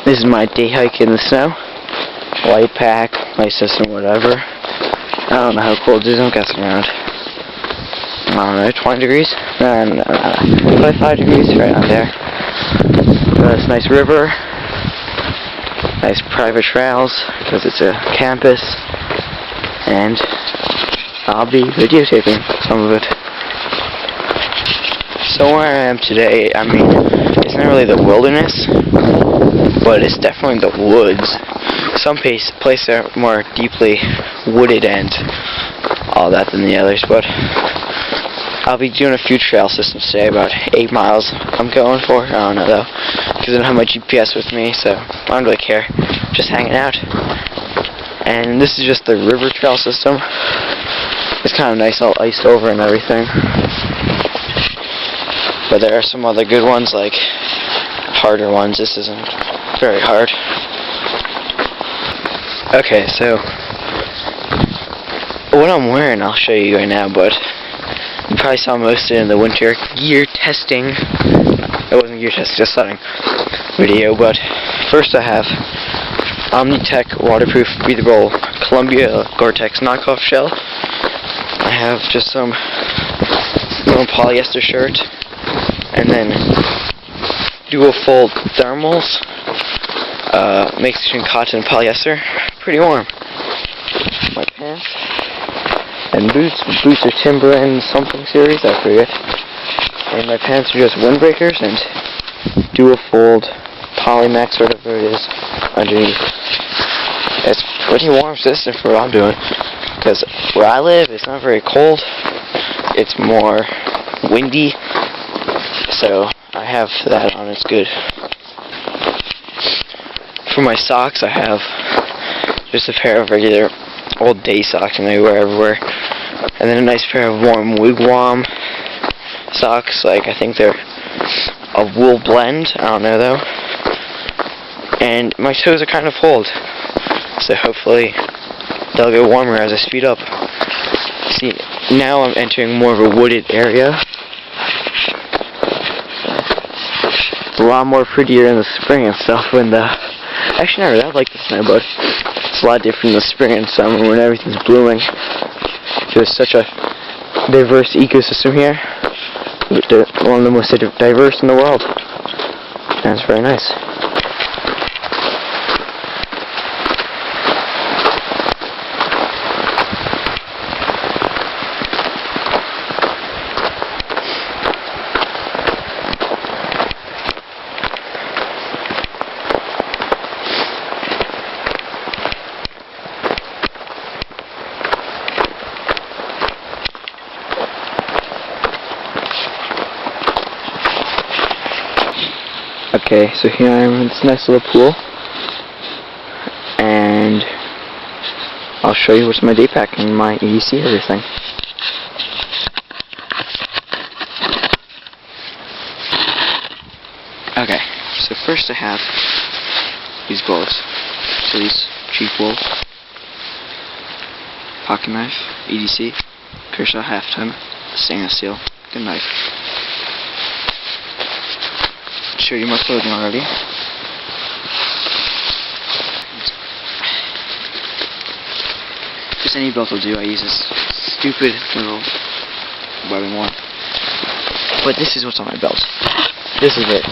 This is my day hike in the snow. Light pack, my system, whatever. I don't know how cold it is. I'm guessing around, I don't know, 20 degrees? No. 25 degrees, right on there. Got this nice river. Nice private trails, because it's a campus. And I'll be videotaping some of it. So where I am today, I mean, it's not really the wilderness, but it's definitely the woods. Some places are more deeply wooded and all that than the others, but I'll be doing a few trail systems today, about 8 miles I'm going for. I don't know though, because I don't have my GPS with me, so I don't really care. Just hanging out. And this is just the river trail system. It's kind of nice, all iced over and everything. But there are some other good ones, like harder ones. This isn't very hard. Okay, so what I'm wearing I'll show you right now, but you probably saw most of it in the winter gear testing. It wasn't gear testing, just setting video, but first I have Omnitech waterproof breathable Columbia Gore-Tex knockoff shell. I have just some little polyester shirt, and then dual fold thermals, mixing cotton and polyester, pretty warm. My pants, and boots. Boots are Timber and something series, I forget. And my pants are just windbreakers and dual fold Polymax, whatever it is, underneath. It's pretty warm system for what I'm doing, because where I live it's not very cold, it's more windy, so I have that on. It's good. For my socks, I have just a pair of regular old day socks, and they wear everywhere, and then a nice pair of warm wigwam socks. Like, I think they're a wool blend, I don't know though. And my toes are kind of cold, so hopefully they'll get warmer as I speed up. See, now I'm entering more of a wooded area. It's a lot more prettier in the spring and stuff when the... Actually, I really like the snow, but it's a lot different in the spring and summer when everything's blooming. There's such a diverse ecosystem here. One of the most diverse in the world. And it's very nice. Okay, so here I am in this nice little pool, and I'll show you what's in my day pack and my EDC everything. Okay, so first I have these gloves. So these cheap wool, pocket knife, EDC, Kershaw halftime, stainless steel, good knife. Show you my clothing already. Just any belt will do. I use this stupid little webbing one. But this is what's on my belt. This is it.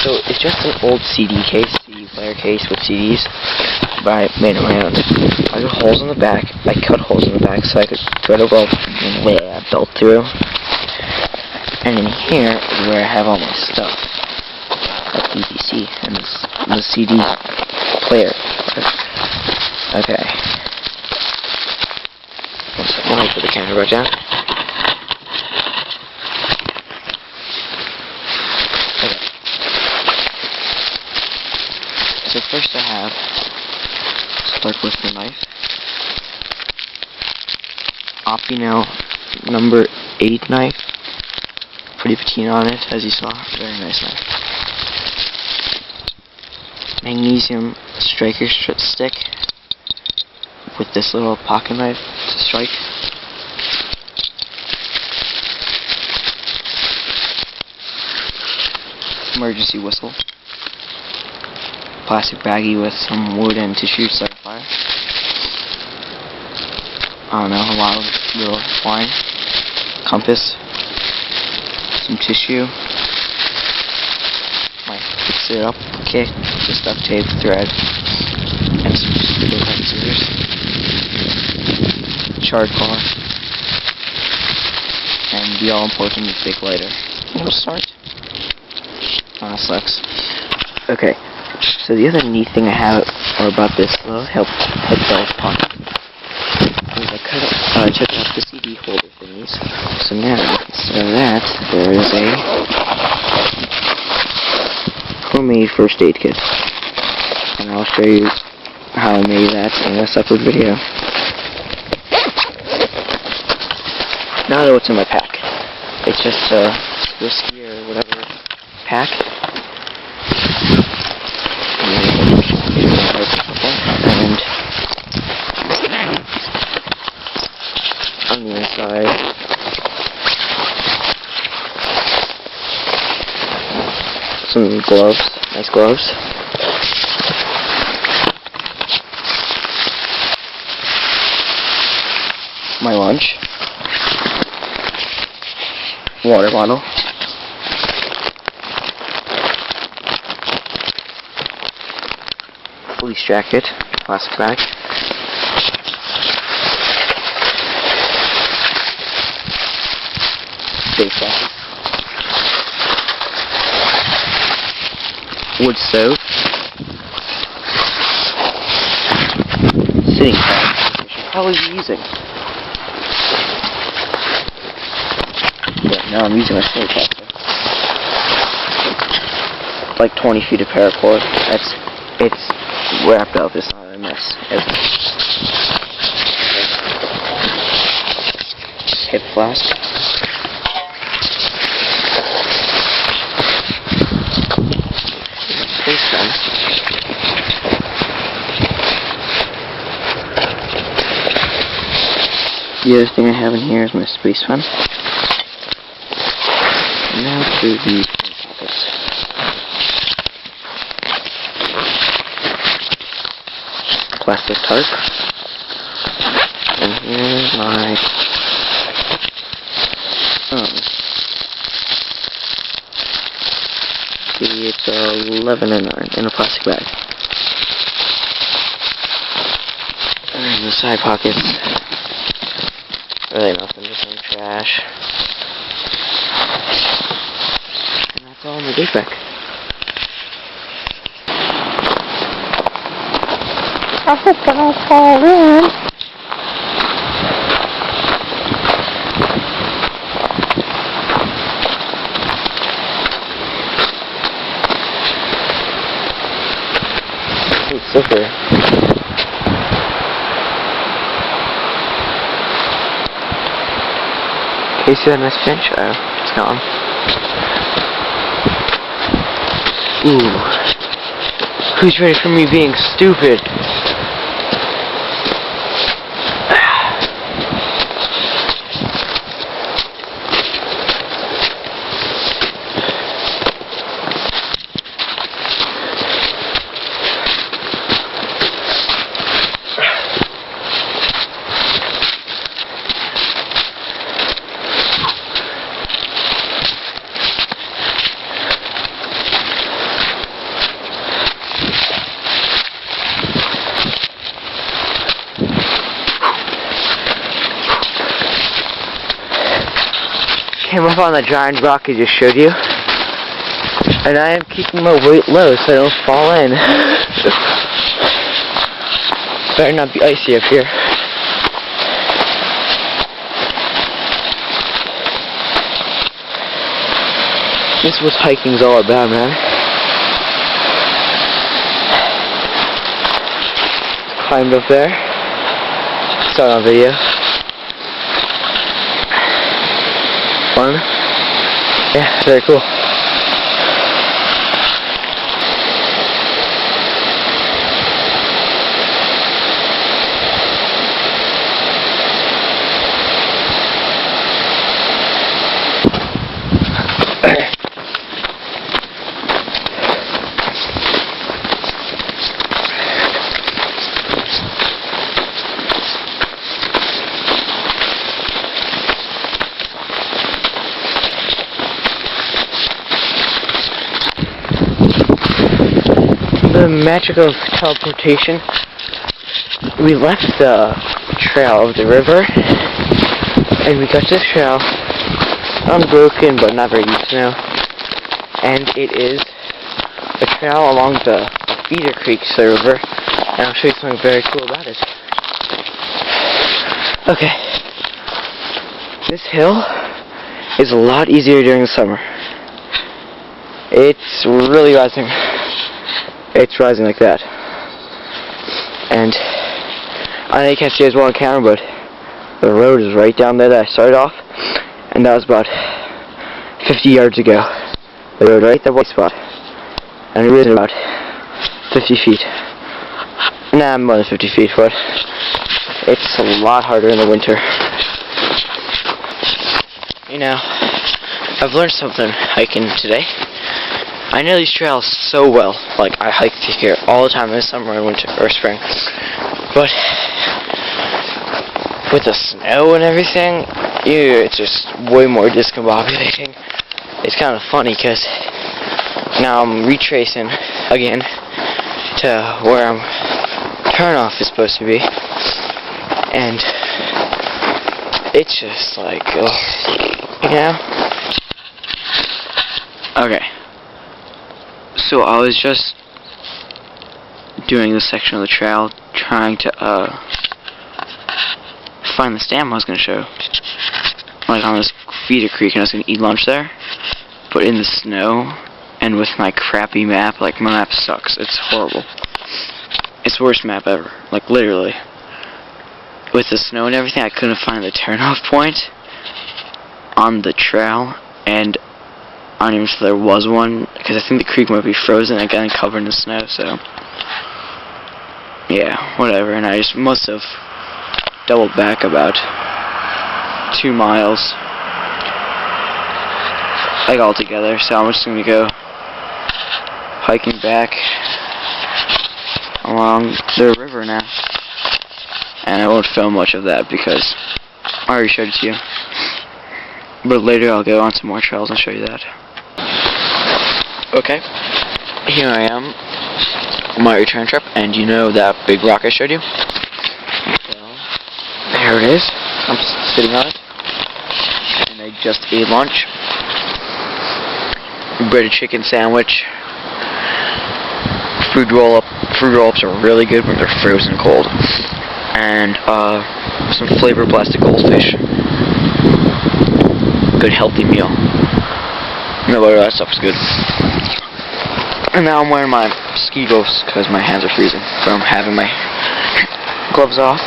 So it's just an old CD case, CD player case with CDs, but I made it my own. I got holes in the back. I cut holes in the back so I could thread a belt through. And in here is where I have all my stuff, like EDC and the CD player. Okay. One second, I'll put the camera back down. Okay. So first I have, start with the knife. Opinel number 8 knife. Pretty patina on it, as you saw. Very nice knife. Magnesium striker stick with this little pocket knife to strike. Emergency whistle. plastic baggie with some wood and tissue to start a fire. I don't know, a lot of little twine, compass, some tissue, my fix it up kit, just duct tape, thread, and some stupid red scissors, chard cloth, and the all-important big lighter. We'll start. Oh, that sucks. Okay, so the other neat thing I have about this little headphones pocket is I took out the CD holder thingies. So now, instead of that, there is a homemade first aid kit. And I'll show you how I made that in a separate video. Now I know what's in my pack. It's just a whiskey or whatever pack. And on the inside, some gloves, nice gloves. My lunch, water bottle, fleece jacket, plastic bag, base jacket, wood stove, sitting pad, which I should probably be using. Yeah, now I'm using my sitting pad. Like 20 feet of paracord. It's wrapped up. It's not a mess. Hip flask. Space gun. The other thing I have in here is my space gun. Now to the pockets. Plastic tarp, and here's my see, it's 11 and 9 in a plastic bag. And the side pockets, really nothing, just some trash, and that's all in the big bag. I hope I don't fall in. It's super. Can you see that nice pinch? Oh, it's gone. Ooh. Who's ready for me being stupid? Came up on the giant rock I just showed you, and I am keeping my weight low so I don't fall in. Better not be icy up here. This is what hiking's all about, man. Climbed up there. Saw it on video. Fun? Yeah, very cool. the magic of teleportation, we left the trail of the river, and we got this trail, unbroken but not very deep snow, and it is a trail along the feeder creek to the river, and I'll show you something very cool about it. Okay, this hill is a lot easier during the summer. It's really rising. It's rising like that. And I know you can't see it as well on camera, but the road is right down there that I started off, and that was about 50 yards ago. The road right there, white spot. And it was about 50 feet. Nah, more than 50 feet, but it's a lot harder in the winter. You know, I've learned something hiking today. I know these trails so well. Like, I hike through here all the time in the summer and winter or spring. But with the snow and everything, it's just way more discombobulating. It's kind of funny because now I'm retracing again to where turnoff is supposed to be, and it's just like, you know. Okay. So I was just doing this section of the trail, trying to find the stamp I was going to show. Like on this feeder creek, and I was going to eat lunch there. But in the snow, and with my crappy map, like my map sucks. It's horrible. It's the worst map ever. Like literally. With the snow and everything, I couldn't find the turnoff point on the trail, and I don't even know if there was one, because I think the creek might be frozen again and covered in snow, so yeah, whatever. And I just must have doubled back about 2 miles, like altogether, so I'm just going to go hiking back along the river now. And I won't film much of that because I already showed it to you. But later I'll go on some more trails and show you that. Okay, here I am on my return trip, and you know that big rock I showed you? Well, there it is. I'm sitting on it, and I just ate lunch. Breaded chicken sandwich. Fruit roll-ups are really good when they're frozen cold. And some flavored plastic goldfish. Good healthy meal. No butter, that stuff is good. And now I'm wearing my ski gloves because my hands are freezing from having my gloves off.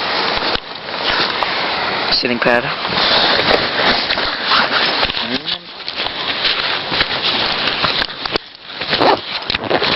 Sitting pad.